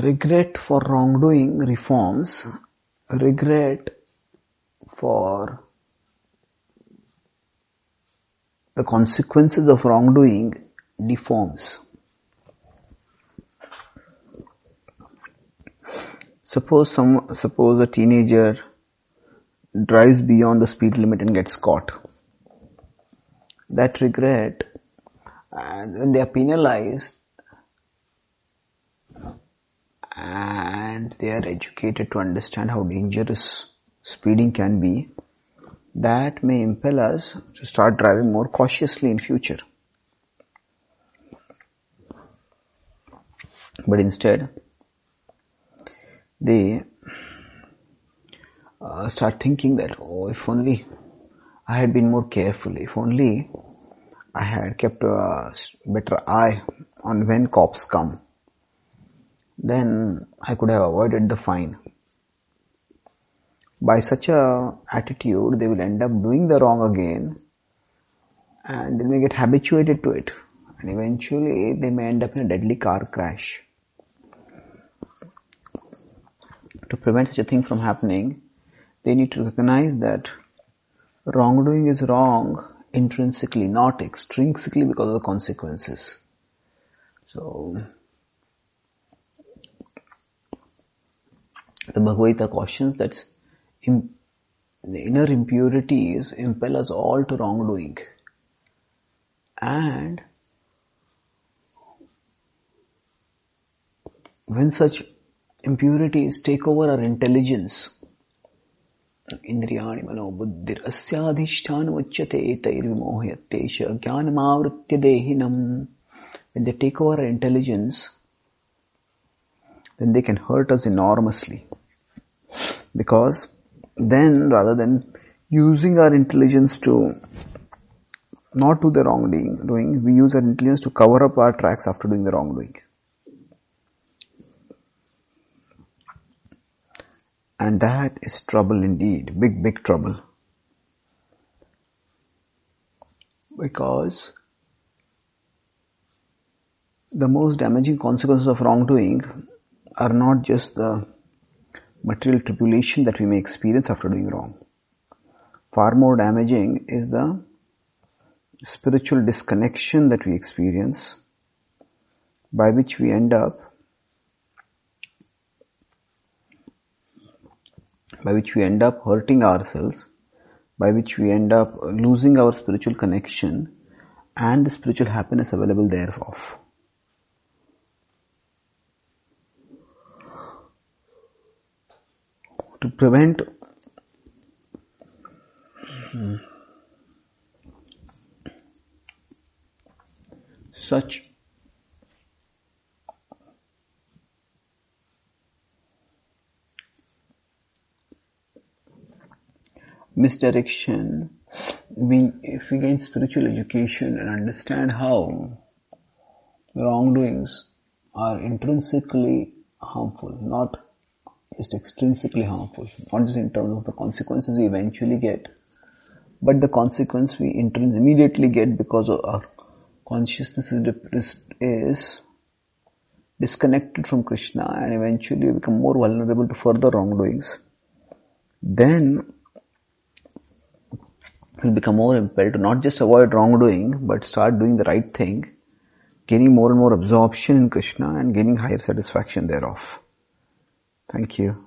Regret for wrongdoing reforms, regret for the consequences of wrongdoing deforms. Suppose a teenager drives beyond the speed limit and gets caught. That regret, and when they are penalized and they are educated to understand how dangerous speeding can be, that may impel us to start driving more cautiously in future. But instead, they start thinking that, if only I had been more careful, if only I had kept a better eye on when cops come, then I could have avoided the fine. By such a attitude, they will end up doing the wrong again, and they may get habituated to it, and eventually they may end up in a deadly car crash. To prevent such a thing from happening, they need to recognize that wrongdoing is wrong intrinsically, not extrinsically because of the consequences. So, the Bhagavad-gita cautions that the inner impurities impel us all to wrongdoing. And when such impurities take over our intelligence, Indriyani mano buddhir asyadhishthana uchyate tair vimohyatesha jnanamavritya dehinam. When they take over our intelligence, then they can hurt us enormously. Because then, rather than using our intelligence to not do the wrongdoing, we use our intelligence to cover up our tracks after doing the wrongdoing. And that is trouble indeed, big, big trouble. Because the most damaging consequences of wrongdoing are not just the material tribulation that we may experience after doing wrong. Far more damaging is the spiritual disconnection that we experience, by which we end up hurting ourselves, by which we end up losing our spiritual connection and the spiritual happiness available thereof. To prevent such misdirection, if we gain spiritual education and understand how wrongdoings are intrinsically harmful, not just extrinsically harmful, not just in terms of the consequences we eventually get, but the consequence we immediately get because of our consciousness is disconnected from Krishna, and eventually we become more vulnerable to further wrongdoings. Then we'll become more impelled to not just avoid wrongdoing, but start doing the right thing, gaining more and more absorption in Krishna and gaining higher satisfaction thereof. Thank you.